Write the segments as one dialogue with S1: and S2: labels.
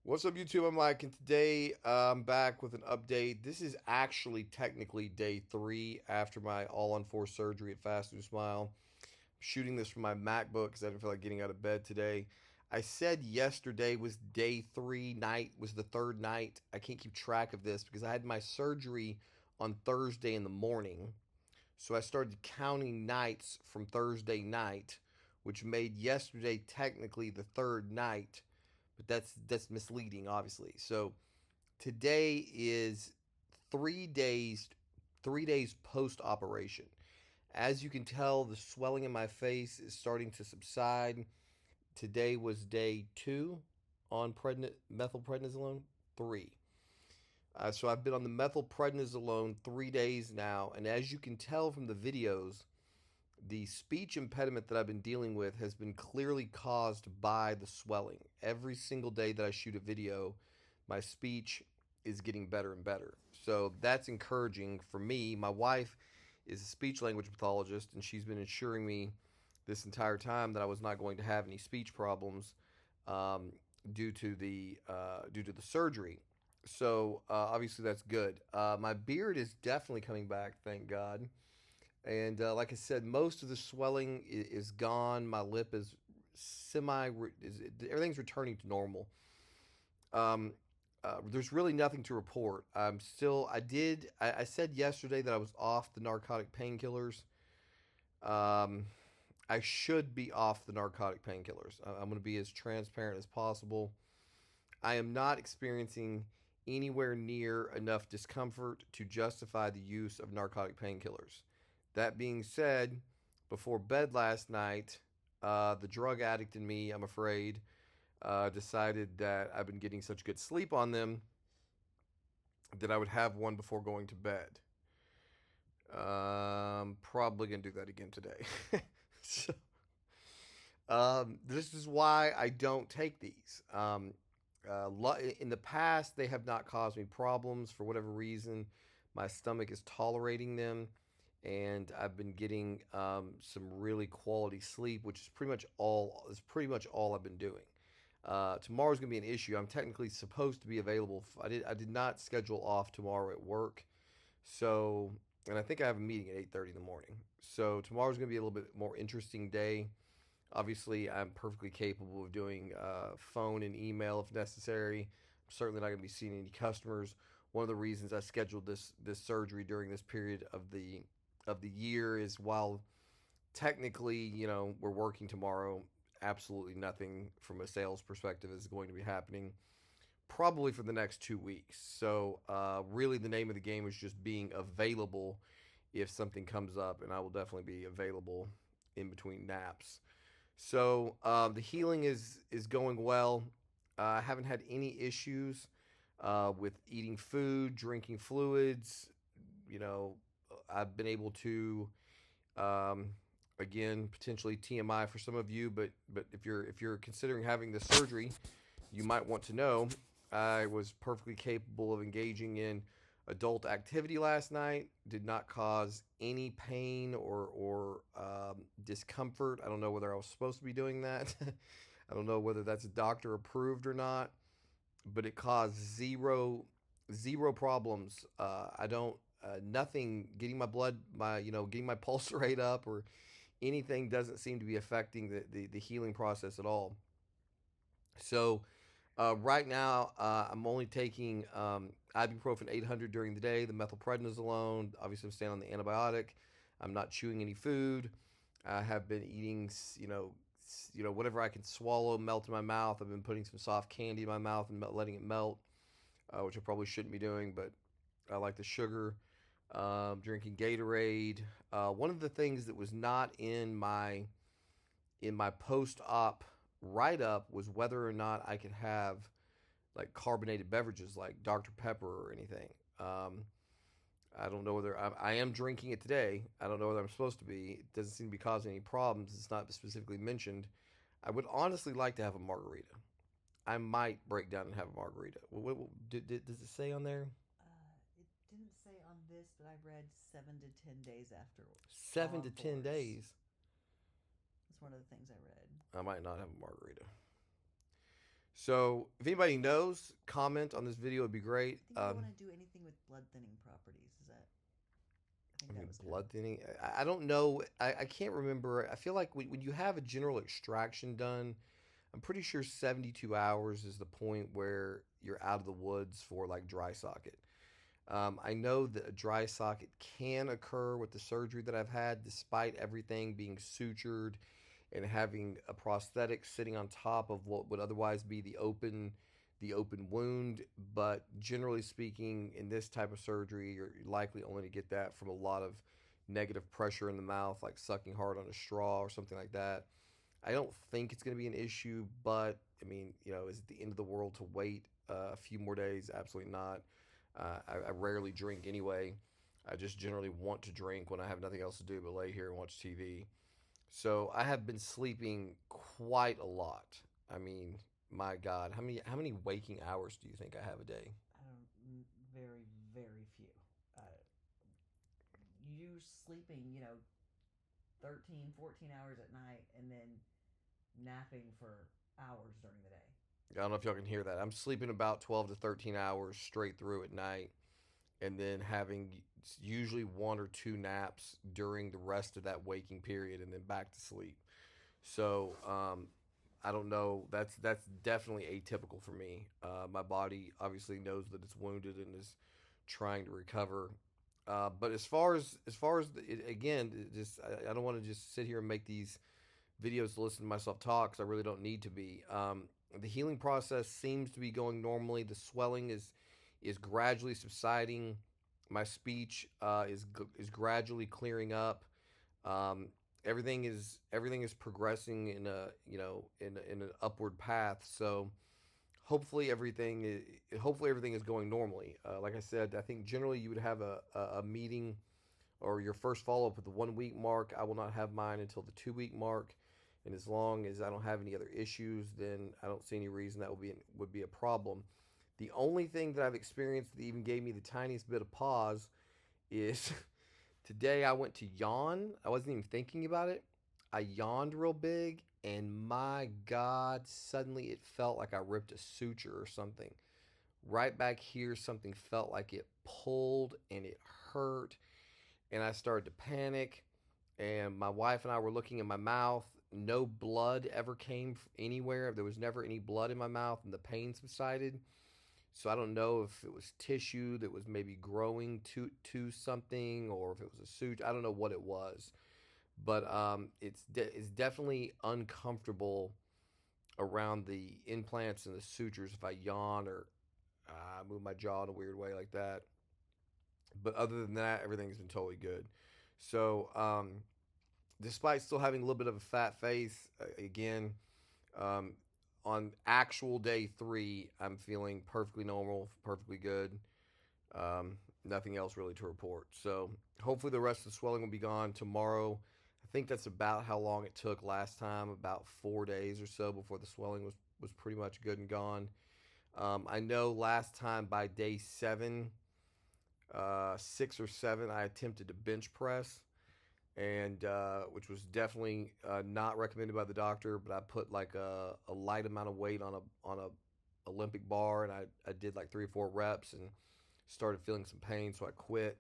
S1: What's up, YouTube? I'm Mike, and today I'm back with an update. This is actually technically day 3 after my all-on-4 surgery at FastNewSmile. I'm shooting this from my MacBook because I didn't feel like getting out of bed today. I said yesterday was day 3 night, was the third night. I can't keep track of this because I had my surgery on Thursday in the morning. So I started counting nights from Thursday night, which made yesterday technically the third night, but that's misleading, obviously. So today is 3 days, 3 days post operation. As you can tell, the swelling in my face is starting to subside. Today was day 2 on methylprednisolone 3. So I've been on the methylprednisolone 3 days now, and as you can tell from the videos, the speech impediment that I've been dealing with has been clearly caused by the swelling. Every single day that I shoot a video, my speech is getting better and better. So that's encouraging for me. My wife is a speech language pathologist, and she's been assuring me this entire time that I was not going to have any speech problems um, due to the surgery. So obviously that's good. My beard is definitely coming back, thank God. And like I said, most of the swelling is gone. My lip is everything's returning to normal. Um, there's really nothing to report. I said yesterday that I was off the narcotic painkillers. Um, I should be off the narcotic painkillers. I'm going to be as transparent as possible. I am not experiencing anywhere near enough discomfort to justify the use of narcotic painkillers. That being said, before bed last night, the drug addict in me, I'm afraid, decided that I've been getting such good sleep on them that I would have one before going to bed. Probably gonna do that again today. so, this is why I don't take these. In the past, they have not caused me problems for whatever reason. My stomach is tolerating them, and I've been getting some really quality sleep, which is pretty much all. Is pretty much all I've been doing. Tomorrow's gonna be an issue. I'm technically supposed to be available. I did not schedule off tomorrow at work, so and I think I have a meeting at 8:30 in the morning. So tomorrow's gonna be a little bit more interesting day. Obviously, I'm perfectly capable of doing phone and email if necessary. I'm certainly not going to be seeing any customers. One of the reasons I scheduled this surgery during this period of the year is while technically, we're working tomorrow, absolutely nothing from a sales perspective is going to be happening probably for the next 2 weeks. So, really, the name of the game is just being available if something comes up, and I will definitely be available in between naps. So the healing is going well. I haven't had any issues with eating food, drinking fluids. You know, I've been able to, um, again, potentially TMI for some of you, but if you're considering having this surgery, you might want to know I was perfectly capable of engaging in adult activity last night. Did not cause any pain or discomfort. I don't know whether I was supposed to be doing that. I don't know whether that's doctor approved or not, but it caused zero problems. I don't nothing getting my blood my getting my pulse rate up or anything doesn't seem to be affecting the healing process at all. So right now, I'm only taking ibuprofen 800 during the day, the methylprednisolone. Obviously, I'm staying on the antibiotic. I'm not chewing any food. I have been eating, whatever I can swallow, melt in my mouth. I've been putting some soft candy in my mouth and letting it melt, which I probably shouldn't be doing, but I like the sugar. Drinking Gatorade. One of the things that was not in my post-op write-up was whether or not I could have like carbonated beverages like Dr. Pepper or anything. I don't know whether I am drinking it today. I don't know whether I'm supposed to be. It doesn't seem to be causing any problems. It's not specifically mentioned. I would honestly like to have a margarita. I might break down and have a margarita. Does it say on there?
S2: It didn't say on this, but I read 7 to 10 days after
S1: Seven
S2: on
S1: to ten
S2: fours.
S1: days.
S2: That's one of the things I read.
S1: I might not have a margarita. So if anybody knows, comment on this video would be great.
S2: I think you don't want to do anything with blood thinning properties. Is that? I think
S1: I
S2: that
S1: mean,
S2: was kind of.
S1: blood thinning. I don't know. I can't remember. I feel like when you have a general extraction done, I'm pretty sure 72 hours is the point where you're out of the woods for like dry socket. I know that a dry socket can occur with the surgery that I've had, despite everything being sutured and having a prosthetic sitting on top of what would otherwise be the open wound. But generally speaking, in this type of surgery, you're likely only to get that from a lot of negative pressure in the mouth, like sucking hard on a straw or something like that. I don't think it's going to be an issue, but I mean, is it the end of the world to wait a few more days? Absolutely not. I rarely drink anyway. I just generally want to drink when I have nothing else to do but lay here and watch TV. So I have been sleeping quite a lot. I mean, my God, how many waking hours do you think I have a day?
S2: I don't. Very, very few. Uh, you sleeping, 13, 14 hours at night, and then napping for hours during the day.
S1: I don't know if y'all can hear that. I'm sleeping about 12 to 13 hours straight through at night, and then having usually one or two naps during the rest of that waking period, and then back to sleep. So I don't know. That's definitely atypical for me. My body obviously knows that it's wounded and is trying to recover. But as far as again, just I don't want to just sit here and make these videos to listen to myself talk because I really don't need to be. The healing process seems to be going normally. The swelling is gradually subsiding. My speech is gradually clearing up. Um, everything is progressing in a in an upward path. So hopefully everything is going normally. Like I said, I think generally you would have a meeting or your first follow up with the 1 week mark. I will not have mine until the 2 week mark. And as long as I don't have any other issues, then I don't see any reason that would be a problem. The only thing that I've experienced that even gave me the tiniest bit of pause is today I went to yawn. I wasn't even thinking about it. I yawned real big, and my God, suddenly it felt like I ripped a suture or something. Right back here, something felt like it pulled and it hurt, and I started to panic. And my wife and I were looking in my mouth. No blood ever came anywhere. There was never any blood in my mouth, and the pain subsided. So I don't know if it was tissue that was maybe growing to something, or if it was a suture. I don't know what it was, but it's definitely uncomfortable around the implants and the sutures if I yawn or move my jaw in a weird way like that. But other than that, everything's been totally good. So despite still having a little bit of a fat face, again, um, on actual day 3, I'm feeling perfectly normal, perfectly good. Nothing else really to report. So hopefully the rest of the swelling will be gone tomorrow. I think that's about how long it took last time, about 4 days or so before the swelling was pretty much good and gone. I know last time by day 7, 6 or 7, I attempted to bench press, and which was definitely not recommended by the doctor. But I put like a light amount of weight on a Olympic bar, and I did like 3 or 4 reps and started feeling some pain, so I quit.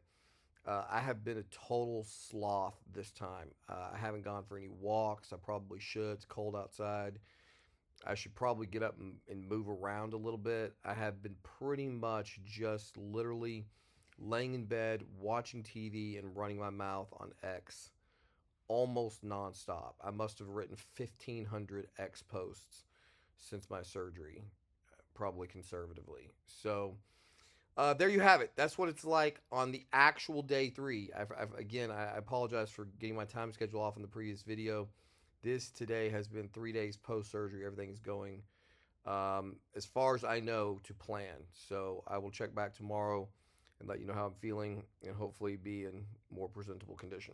S1: I have been a total sloth this time. I haven't gone for any walks. I probably should. It's cold outside. I should probably get up and move around a little bit. I have been pretty much just literally laying in bed, watching TV, and running my mouth on X almost nonstop. I must have written 1,500 X posts since my surgery, probably conservatively. So there you have it. That's what it's like on the actual day 3. Again, I apologize for getting my time schedule off in the previous video. This today has been 3 days post surgery. Everything is going, as far as I know, to plan. So I will check back tomorrow and let you know how I'm feeling and hopefully be in more presentable condition.